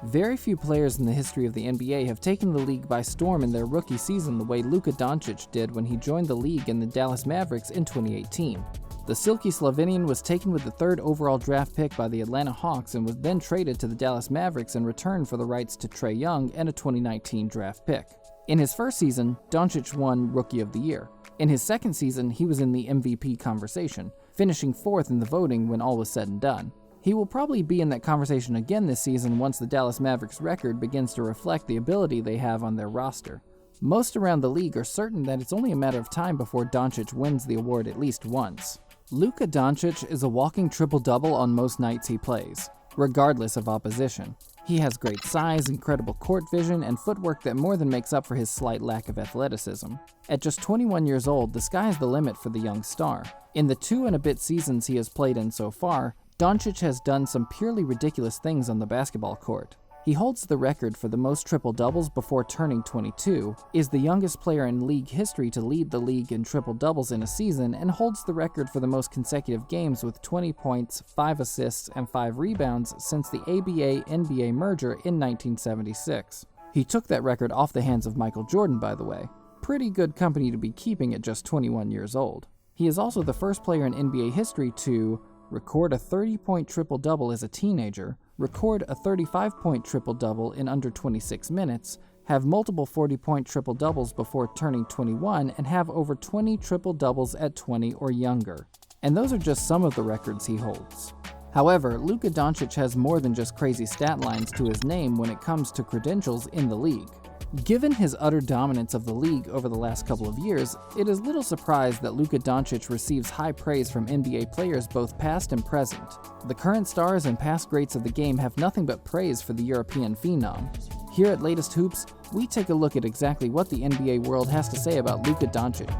Very few players in the history of the NBA have taken the league by storm in their rookie season the way Luka Doncic did when he joined the league in the Dallas Mavericks in 2018. The silky Slovenian was taken with the 3rd overall draft pick by the Atlanta Hawks and was then traded to the Dallas Mavericks in return for the rights to Trae Young and a 2019 draft pick. In his first season, Doncic won Rookie of the Year. In his second season, he was in the MVP conversation, finishing 4th in the voting when all was said and done. He will probably be in that conversation again this season once the Dallas Mavericks record begins to reflect the ability they have on their roster. Most around the league are certain that it's only a matter of time before Doncic wins the award at least once. Luka Doncic is a walking triple-double on most nights he plays, regardless of opposition. He has great size, incredible court vision, and footwork that more than makes up for his slight lack of athleticism. At just 21 years old, the sky is the limit for the young star. In the 2 and a bit seasons he has played in so far, Doncic has done some purely ridiculous things on the basketball court. He holds the record for the most triple-doubles before turning 22, is the youngest player in league history to lead the league in triple-doubles in a season, and holds the record for the most consecutive games with 20 points, 5 assists, and 5 rebounds since the ABA-NBA merger in 1976. He took that record off the hands of Michael Jordan, by the way. Pretty good company to be keeping at just 21 years old. He is also the first player in NBA history to record a 30-point triple-double as a teenager, record a 35-point triple-double in under 26 minutes, have multiple 40-point triple-doubles before turning 21, and have over 20 triple-doubles at 20 or younger. And those are just some of the records he holds. However, Luka Doncic has more than just crazy stat lines to his name when it comes to credentials in the league. Given his utter dominance of the league over the last couple of years, it is little surprise that Luka Doncic receives high praise from NBA players both past and present. The current stars and past greats of the game have nothing but praise for the European phenom. Here at Latest Hoops, we take a look at exactly what the NBA world has to say about Luka Doncic,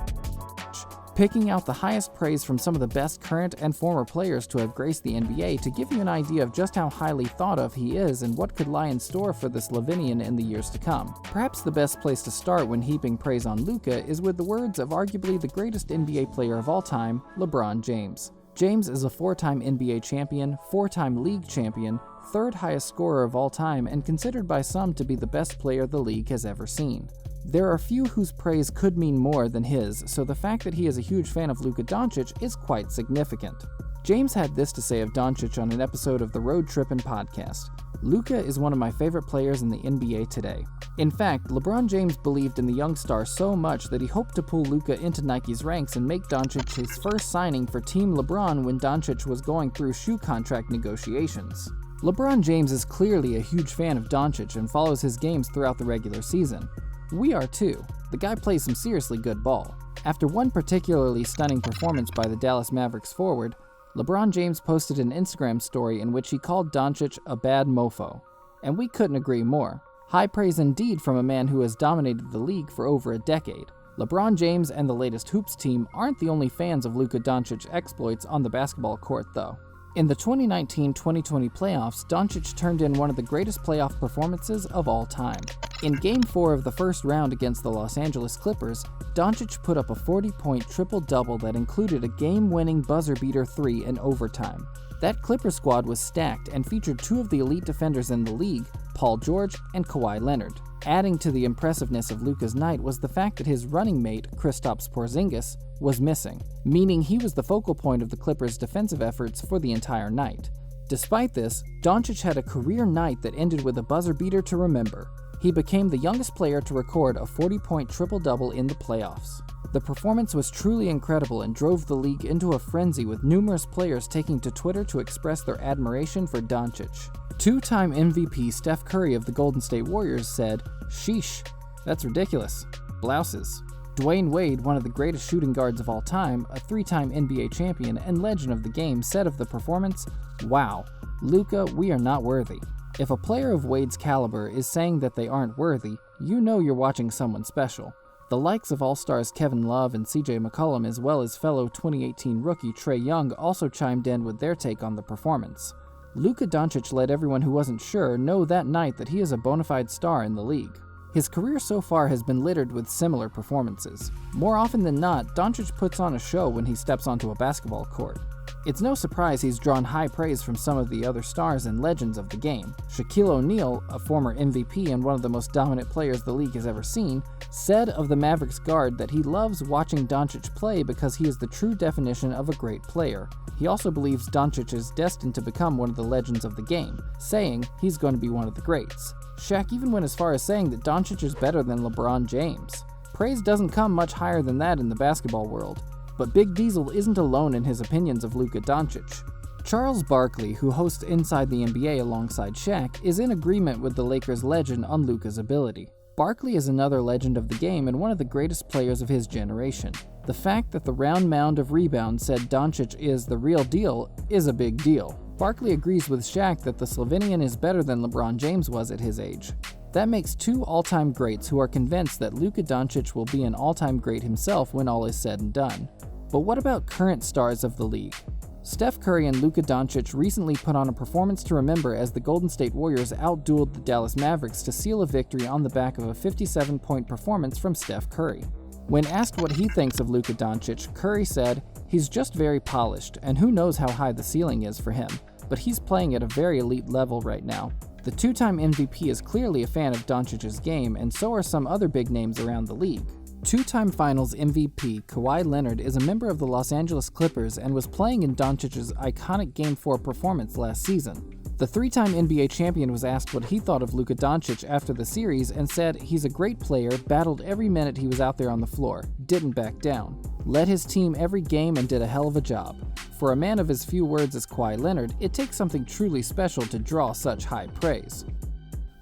picking out the highest praise from some of the best current and former players to have graced the NBA to give you an idea of just how highly thought of he is and what could lie in store for the Slovenian in the years to come. Perhaps the best place to start when heaping praise on Luka is with the words of arguably the greatest NBA player of all time, LeBron James. James is a 4-time NBA champion, 4-time league champion, 3rd highest scorer of all time, and considered by some to be the best player the league has ever seen. There are few whose praise could mean more than his, so the fact that he is a huge fan of Luka Doncic is quite significant. James had this to say of Doncic on an episode of the Road Trippin' podcast. Luka is one of my favorite players in the NBA today. In fact, LeBron James believed in the young star so much that he hoped to pull Luka into Nike's ranks and make Doncic his first signing for Team LeBron when Doncic was going through shoe contract negotiations. LeBron James is clearly a huge fan of Doncic and follows his games throughout the regular season. We are too. The guy plays some seriously good ball. After one particularly stunning performance by the Dallas Mavericks forward, LeBron James posted an Instagram story in which he called Doncic a bad mofo. And we couldn't agree more. High praise indeed from a man who has dominated the league for over a decade. LeBron James and the Latest Hoops team aren't the only fans of Luka Doncic's exploits on the basketball court, though. In the 2019-2020 playoffs, Doncic turned in one of the greatest playoff performances of all time. In Game 4 of the first round against the Los Angeles Clippers, Doncic put up a 40-point triple-double that included a game-winning buzzer-beater 3 in overtime. That Clippers squad was stacked and featured 2 of the elite defenders in the league, Paul George and Kawhi Leonard. Adding to the impressiveness of Luka's night was the fact that his running mate, Kristaps Porzingis, was missing, meaning he was the focal point of the Clippers' defensive efforts for the entire night. Despite this, Doncic had a career night that ended with a buzzer beater to remember. He became the youngest player to record a 40-point triple-double in the playoffs. The performance was truly incredible and drove the league into a frenzy, with numerous players taking to Twitter to express their admiration for Doncic. 2-time MVP Steph Curry of the Golden State Warriors said, "Sheesh, that's ridiculous. Blouses." Dwayne Wade, one of the greatest shooting guards of all time, a 3-time NBA champion and legend of the game, said of the performance, "Wow, Luka, we are not worthy." If a player of Wade's caliber is saying that they aren't worthy, you know you're watching someone special. The likes of All-Stars Kevin Love and CJ McCollum, as well as fellow 2018 rookie Trae Young, also chimed in with their take on the performance. Luka Doncic let everyone who wasn't sure know that night that he is a bona fide star in the league. His career so far has been littered with similar performances. More often than not, Doncic puts on a show when he steps onto a basketball court. It's no surprise he's drawn high praise from some of the other stars and legends of the game. Shaquille O'Neal, a former MVP and one of the most dominant players the league has ever seen, said of the Mavericks guard that he loves watching Doncic play because he is the true definition of a great player. He also believes Doncic is destined to become one of the legends of the game, saying he's going to be one of the greats. Shaq even went as far as saying that Doncic is better than LeBron James. Praise doesn't come much higher than that in the basketball world. But Big Diesel isn't alone in his opinions of Luka Doncic. Charles Barkley, who hosts Inside the NBA alongside Shaq, is in agreement with the Lakers legend on Luka's ability. Barkley is another legend of the game and one of the greatest players of his generation. The fact that the round mound of rebounds said Doncic is the real deal is a big deal. Barkley agrees with Shaq that the Slovenian is better than LeBron James was at his age. That makes two all-time greats who are convinced that Luka Doncic will be an all-time great himself when all is said and done. But what about current stars of the league? Steph Curry and Luka Doncic recently put on a performance to remember as the Golden State Warriors outdueled the Dallas Mavericks to seal a victory on the back of a 57-point performance from Steph Curry. When asked what he thinks of Luka Doncic, Curry said, "He's just very polished, and who knows how high the ceiling is for him, but he's playing at a very elite level right now." The two-time MVP is clearly a fan of Doncic's game, and so are some other big names around the league. Two-time Finals MVP Kawhi Leonard is a member of the Los Angeles Clippers and was playing in Doncic's iconic Game 4 performance last season. The three-time NBA champion was asked what he thought of Luka Doncic after the series and said, "He's a great player, battled every minute he was out there on the floor, didn't back down, led his team every game and did a hell of a job." For a man of as few words as Kawhi Leonard, it takes something truly special to draw such high praise.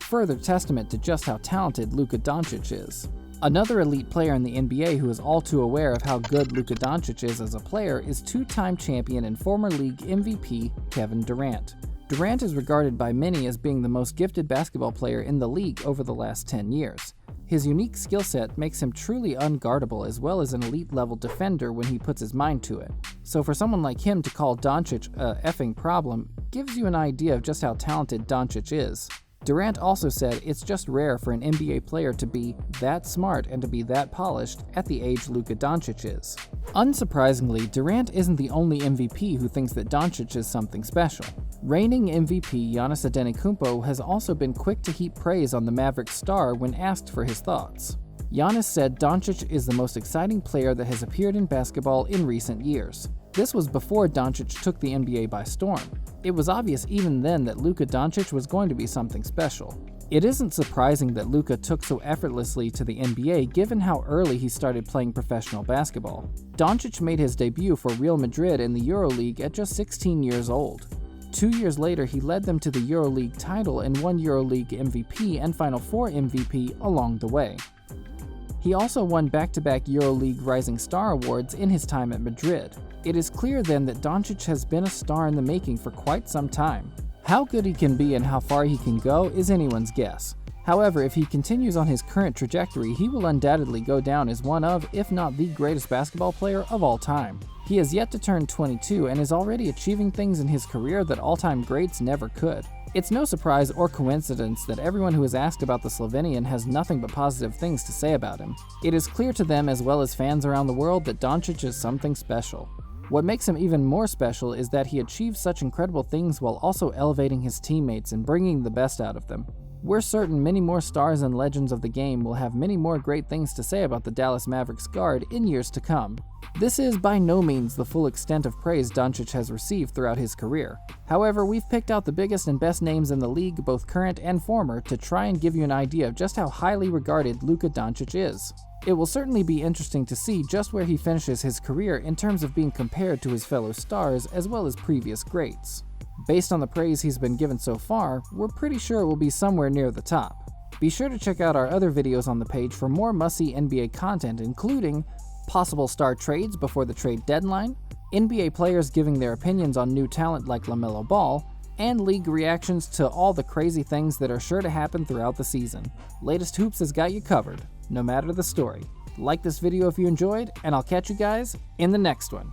Further testament to just how talented Luka Doncic is. Another elite player in the NBA who is all too aware of how good Luka Doncic is as a player is two-time champion and former league MVP Kevin Durant. Durant is regarded by many as being the most gifted basketball player in the league over the last 10 years. His unique skill set makes him truly unguardable as well as an elite-level defender when he puts his mind to it. So for someone like him to call Doncic a effing problem gives you an idea of just how talented Doncic is. Durant also said it's just rare for an NBA player to be that smart and to be that polished at the age Luka Doncic is. Unsurprisingly, Durant isn't the only MVP who thinks that Doncic is something special. Reigning MVP Giannis Antetokounmpo has also been quick to heap praise on the Mavericks star when asked for his thoughts. Giannis said Doncic is the most exciting player that has appeared in basketball in recent years. This was before Doncic took the NBA by storm. It was obvious even then that Luka Doncic was going to be something special. It isn't surprising that Luka took so effortlessly to the NBA given how early he started playing professional basketball. Doncic made his debut for Real Madrid in the EuroLeague at just 16 years old. 2 years later, he led them to the EuroLeague title and won EuroLeague MVP and Final Four MVP along the way. He also won back-to-back EuroLeague Rising Star Awards in his time at Madrid. It is clear then that Doncic has been a star in the making for quite some time. How good he can be and how far he can go is anyone's guess. However, if he continues on his current trajectory, he will undoubtedly go down as one of, if not the greatest basketball player of all time. He has yet to turn 22 and is already achieving things in his career that all-time greats never could. It's no surprise or coincidence that everyone who is asked about the Slovenian has nothing but positive things to say about him. It is clear to them as well as fans around the world that Doncic is something special. What makes him even more special is that he achieved such incredible things while also elevating his teammates and bringing the best out of them. We're certain many more stars and legends of the game will have many more great things to say about the Dallas Mavericks guard in years to come. This is by no means the full extent of praise Doncic has received throughout his career. However, we've picked out the biggest and best names in the league, both current and former, to try and give you an idea of just how highly regarded Luka Doncic is. It will certainly be interesting to see just where he finishes his career in terms of being compared to his fellow stars as well as previous greats. Based on the praise he's been given so far, we're pretty sure it will be somewhere near the top. Be sure to check out our other videos on the page for more must-see NBA content, including possible star trades before the trade deadline, NBA players giving their opinions on new talent like LaMelo Ball, and league reactions to all the crazy things that are sure to happen throughout the season. Latest Hoops has got you covered, no matter the story. Like this video if you enjoyed, and I'll catch you guys in the next one.